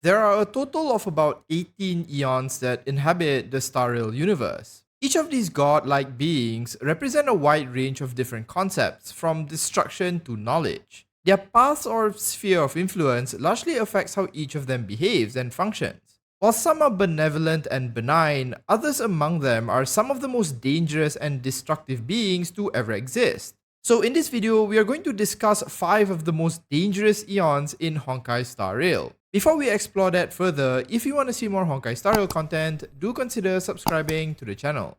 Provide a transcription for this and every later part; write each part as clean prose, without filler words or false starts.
There are a total of about 18 eons that inhabit the Star Rail universe. Each of these god-like beings represent a wide range of different concepts, from destruction to knowledge. Their paths or sphere of influence largely affects how each of them behaves and functions. While some are benevolent and benign, others among them are some of the most dangerous and destructive beings to ever exist. So in this video, we are going to discuss 5 of the most dangerous eons in Honkai Star Rail. Before we explore that further, if you want to see more Honkai Star Rail content, do consider subscribing to the channel.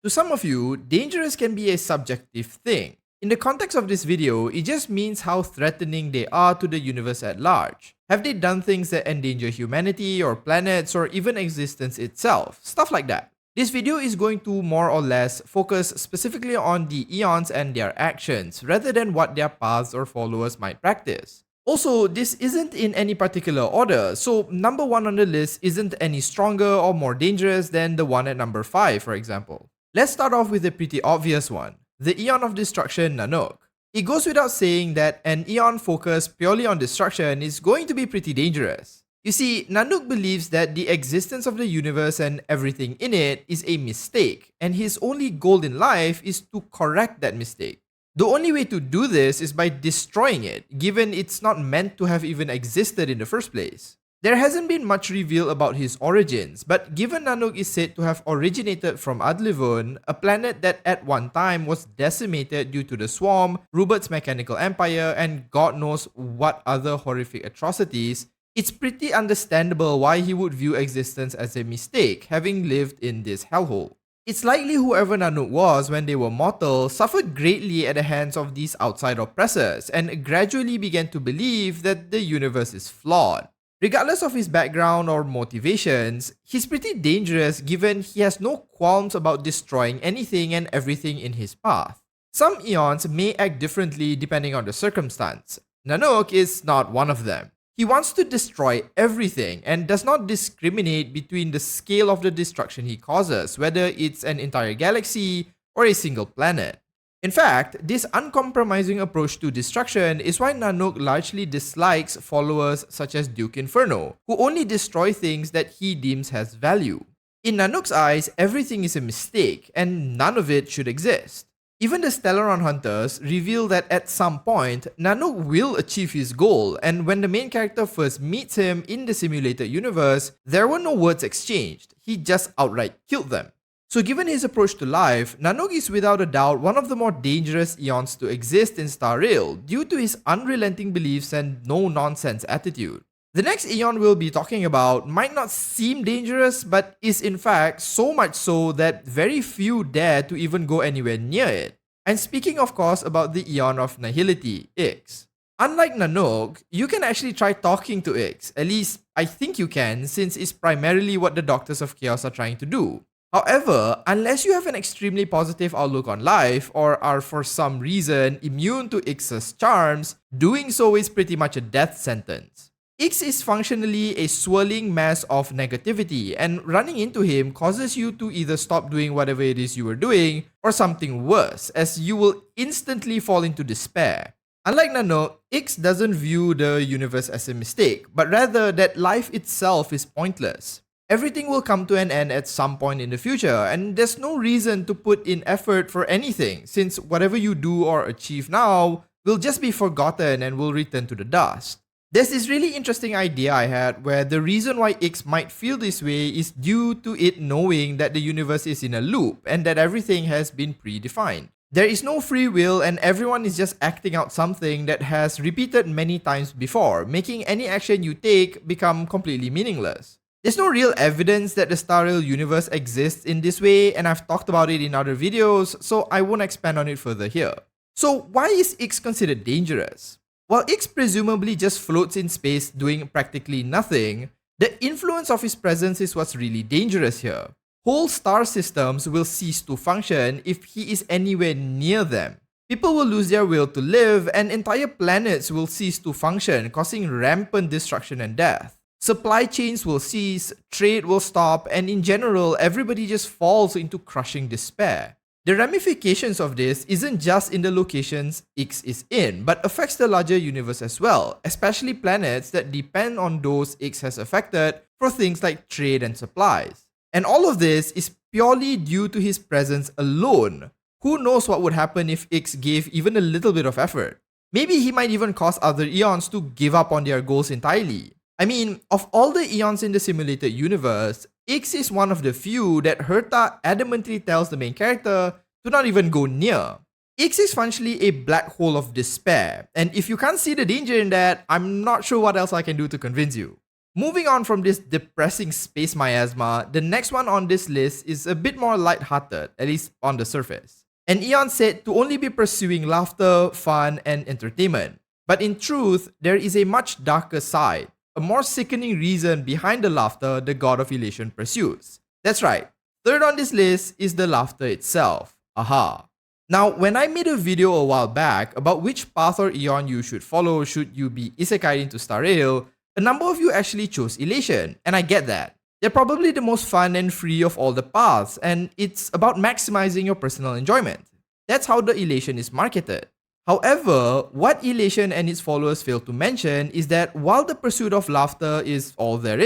To some of you, dangerous can be a subjective thing. In the context of this video, it just means how threatening they are to the universe at large. Have they done things that endanger humanity or planets or even existence itself? Stuff like that. This video is going to more or less focus specifically on the Aeons and their actions, rather than what their paths or followers might practice. Also, this isn't in any particular order, so number 1 on the list isn't any stronger or more dangerous than the one at number 5, for example. Let's start off with a pretty obvious one, the Aeon of Destruction Nanook. It goes without saying that an Aeon focused purely on destruction is going to be pretty dangerous. You see, Nanook believes that the existence of the universe and everything in it is a mistake, and his only goal in life is to correct that mistake. The only way to do this is by destroying it, given it's not meant to have even existed in the first place. There hasn't been much reveal about his origins, but given Nanook is said to have originated from Adlivun, a planet that at one time was decimated due to the Swarm, Rubert's mechanical empire, and God knows what other horrific atrocities, it's pretty understandable why he would view existence as a mistake, having lived in this hellhole. It's likely whoever Nanook was when they were mortal suffered greatly at the hands of these outside oppressors and gradually began to believe that the universe is flawed. Regardless of his background or motivations, he's pretty dangerous given he has no qualms about destroying anything and everything in his path. Some Aeons may act differently depending on the circumstance. Nanook is not one of them. He wants to destroy everything and does not discriminate between the scale of the destruction he causes, whether it's an entire galaxy or a single planet. In fact, this uncompromising approach to destruction is why Nanook largely dislikes followers such as Duke Inferno, who only destroy things that he deems has value. In Nanook's eyes, everything is a mistake, and none of it should exist. Even the Stellaron Hunters reveal that at some point, Nanook will achieve his goal, and when the main character first meets him in the simulated universe, there were no words exchanged, he just outright killed them. So given his approach to life, Nanook is without a doubt one of the more dangerous Aeons to exist in Star Rail due to his unrelenting beliefs and no-nonsense attitude. The next Aeon we'll be talking about might not seem dangerous, but is in fact so much so that very few dare to even go anywhere near it. And speaking of course about the Aeon of Nihility, Ix. Unlike Nanook, you can actually try talking to Ix, at least I think you can, since it's primarily what the Doctors of Chaos are trying to do. However, unless you have an extremely positive outlook on life or are for some reason immune to Ix's charms, doing so is pretty much a death sentence. Ix is functionally a swirling mass of negativity, and running into him causes you to either stop doing whatever it is you were doing or something worse, as you will instantly fall into despair. Unlike Nanook, Ix doesn't view the universe as a mistake, but rather that life itself is pointless. Everything will come to an end at some point in the future, and there's no reason to put in effort for anything, since whatever you do or achieve now will just be forgotten and will return to the dust. There's this really interesting idea I had where the reason why Ix might feel this way is due to it knowing that the universe is in a loop and that everything has been predefined. There is no free will and everyone is just acting out something that has repeated many times before, making any action you take become completely meaningless. There's no real evidence that the Star Rail universe exists in this way, and I've talked about it in other videos, so I won't expand on it further here. So why is Ix considered dangerous? While Ix presumably just floats in space doing practically nothing, the influence of his presence is what's really dangerous here. Whole star systems will cease to function if he is anywhere near them. People will lose their will to live, and entire planets will cease to function, causing rampant destruction and death. Supply chains will cease, trade will stop, and in general, everybody just falls into crushing despair. The ramifications of this isn't just in the locations Ix is in, but affects the larger universe as well, especially planets that depend on those Ix has affected for things like trade and supplies. And all of this is purely due to his presence alone. Who knows what would happen if Ix gave even a little bit of effort? Maybe he might even cause other Aeons to give up on their goals entirely. I mean, of all the Aeons in the simulated universe, Ix is one of the few that Herta adamantly tells the main character to not even go near. Ix is functionally a black hole of despair, and if you can't see the danger in that, I'm not sure what else I can do to convince you. Moving on from this depressing space miasma, the next one on this list is a bit more lighthearted, at least on the surface. An Aeon said to only be pursuing laughter, fun, and entertainment. But in truth, there is a much darker side, a more sickening reason behind the laughter the god of elation pursues. That's right, third on this list is the laughter itself. Aha. Now, when I made a video a while back about which path or Aeon you should follow should you be isekai into Star Rail, a number of you actually chose elation, and I get that. They're probably the most fun and free of all the paths, and it's about maximizing your personal enjoyment. That's how the elation is marketed. However, what elation and its followers fail to mention is that while the pursuit of laughter is all there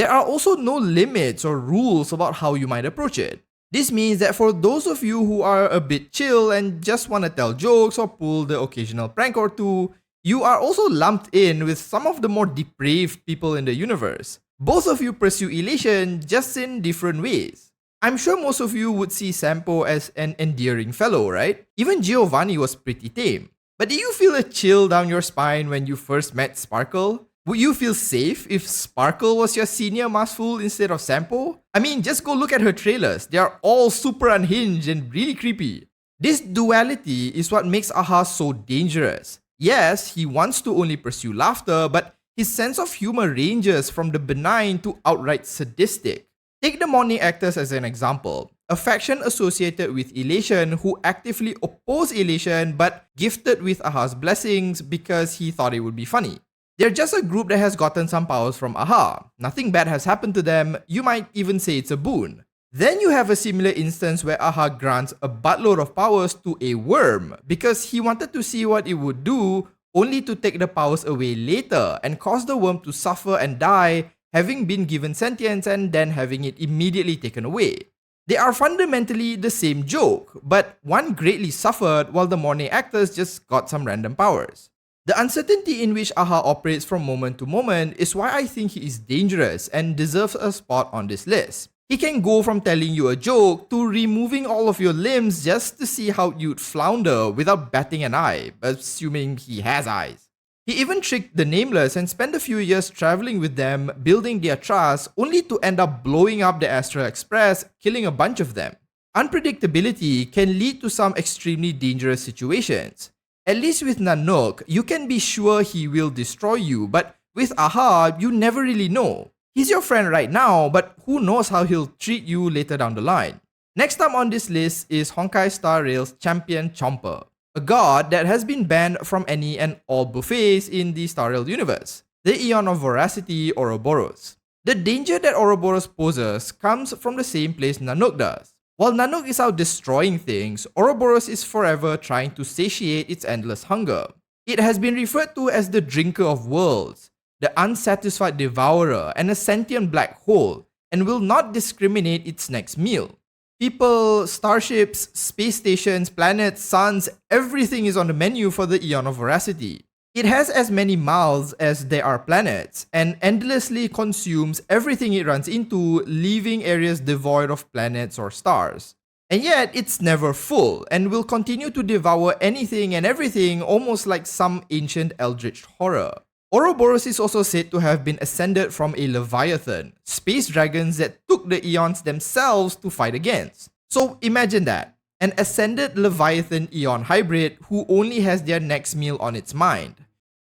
are also no limits or rules about how you might approach it. This means that for those of you who are a bit chill and just want to tell jokes or pull the occasional prank or two, you are also lumped in with some of the more depraved people in the universe. Both of you pursue elation just in different ways. I'm sure most of you would see Sampo as an endearing fellow, right? Even Giovanni was pretty tame. But did you feel a chill down your spine when you first met Sparkle? Would you feel safe if Sparkle was your senior mask fool instead of Sampo? I mean, just go look at her trailers. They are all super unhinged and really creepy. This duality is what makes Aha so dangerous. Yes, he wants to only pursue laughter, but his sense of humor ranges from the benign to outright sadistic. Take the morning actors as an example, a faction associated with elation who actively oppose elation but gifted with Aha's blessings because he thought it would be funny. They're just a group that has gotten some powers from Aha. Nothing bad has happened to them, you might even say it's a boon. Then you have a similar instance where Aha grants a buttload of powers to a worm because he wanted to see what it would do, only to take the powers away later and cause the worm to suffer and die, having been given sentience and then having it immediately taken away. They are fundamentally the same joke, but one greatly suffered while the morning actors just got some random powers. The uncertainty in which Aha operates from moment to moment is why I think he is dangerous and deserves a spot on this list. He can go from telling you a joke to removing all of your limbs just to see how you'd flounder without batting an eye, assuming he has eyes. He even tricked the Nameless and spent a few years traveling with them, building their trust, only to end up blowing up the Astral Express, killing a bunch of them. Unpredictability can lead to some extremely dangerous situations. At least with Nanook, you can be sure he will destroy you, but with Aha, you never really know. He's your friend right now, but who knows how he'll treat you later down the line. Next up on this list is Honkai Star Rail's champion Chomper, a god that has been banned from any and all buffets in the Star Rail universe, the Aeon of Voracity Oroboros. The danger that Oroboros poses comes from the same place Nanook does. While Nanook is out destroying things, Oroboros is forever trying to satiate its endless hunger. It has been referred to as the drinker of worlds, the unsatisfied devourer, and a sentient black hole, and will not discriminate its next meal. People, starships, space stations, planets, suns, everything is on the menu for the Aeon of Voracity. It has as many mouths as there are planets, and endlessly consumes everything it runs into, leaving areas devoid of planets or stars. And yet, it's never full, and will continue to devour anything and everything almost like some ancient eldritch horror. Oroboros is also said to have been ascended from a leviathan, space dragons that took the Aeons themselves to fight against. So imagine that, an ascended leviathan Aeon hybrid who only has their next meal on its mind.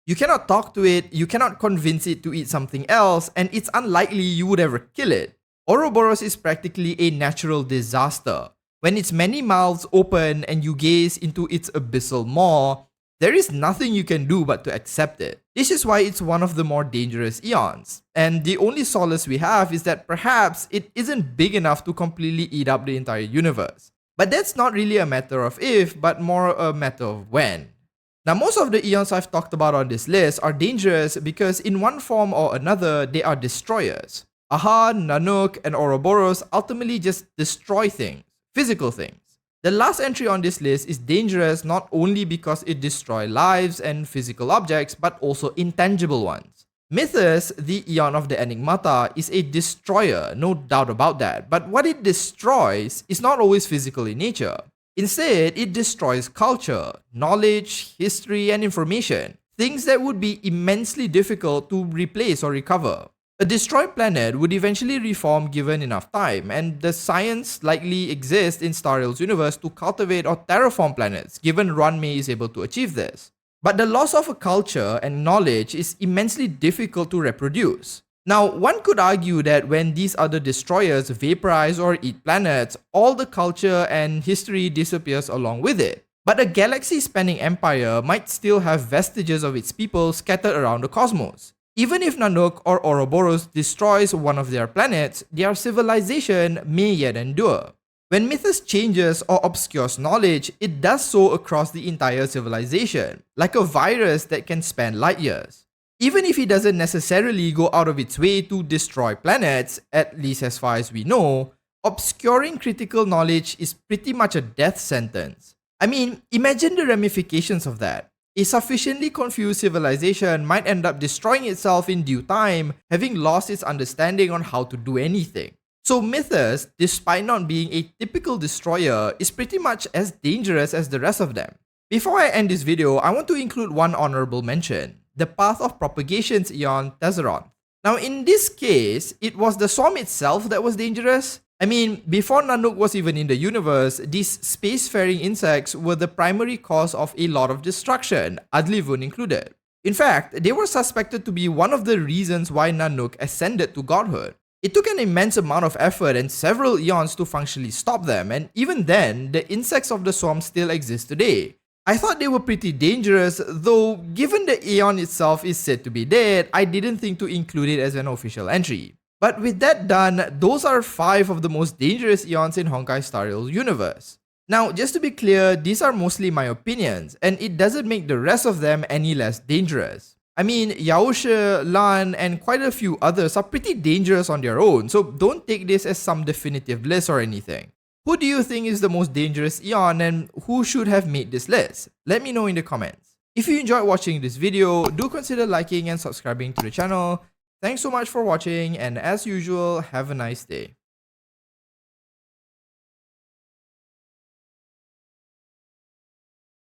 You cannot talk to it, you cannot convince it to eat something else, and it's unlikely you would ever kill it. Oroboros is practically a natural disaster. When its many mouths open and you gaze into its abyssal maw, there is nothing you can do but to accept it. This is why it's one of the more dangerous Aeons. And the only solace we have is that perhaps it isn't big enough to completely eat up the entire universe. But that's not really a matter of if, but more a matter of when. Now, most of the Aeons I've talked about on this list are dangerous because in one form or another, they are destroyers. Aha, Nanook, and Oroboros ultimately just destroy things, physical things. The last entry on this list is dangerous not only because it destroys lives and physical objects, but also intangible ones. Mythos, the Aeon of the Enigmata, is a destroyer, no doubt about that, but what it destroys is not always physical in nature. Instead, it destroys culture, knowledge, history, and information, things that would be immensely difficult to replace or recover. A destroyed planet would eventually reform given enough time, and the science likely exists in Star Rail's universe to cultivate or terraform planets, given Runmei is able to achieve this. But the loss of a culture and knowledge is immensely difficult to reproduce. Now, one could argue that when these other destroyers vaporize or eat planets, all the culture and history disappears along with it. But a galaxy-spanning empire might still have vestiges of its people scattered around the cosmos. Even if Nanook or Oroboros destroys one of their planets, their civilization may yet endure. When Mythos changes or obscures knowledge, it does so across the entire civilization, like a virus that can span light years. Even if it doesn't necessarily go out of its way to destroy planets, at least as far as we know, obscuring critical knowledge is pretty much a death sentence. I mean, imagine the ramifications of that. A sufficiently confused civilization might end up destroying itself in due time, having lost its understanding on how to do anything. So Mythos, despite not being a typical destroyer, is pretty much as dangerous as the rest of them. Before I end this video, I want to include one honorable mention. The Path of Propagation's Aeon Tesseron. Now in this case, it was the swarm itself that was dangerous. I mean, before Nanook was even in the universe, these spacefaring insects were the primary cause of a lot of destruction, Adlivun included. In fact, they were suspected to be one of the reasons why Nanook ascended to godhood. It took an immense amount of effort and several eons to functionally stop them, and even then, the insects of the swarm still exist today. I thought they were pretty dangerous, though given the Aeon itself is said to be dead, I didn't think to include it as an official entry. But with that done, those are 5 of the most dangerous Aeons in Honkai Star Rail's universe. Now, just to be clear, these are mostly my opinions, and it doesn't make the rest of them any less dangerous. I mean, Yaoshe, Lan, and quite a few others are pretty dangerous on their own, so don't take this as some definitive list or anything. Who do you think is the most dangerous Aeon and who should have made this list? Let me know in the comments. If you enjoyed watching this video, do consider liking and subscribing to the channel. Thanks so much for watching, and as usual, have a nice day.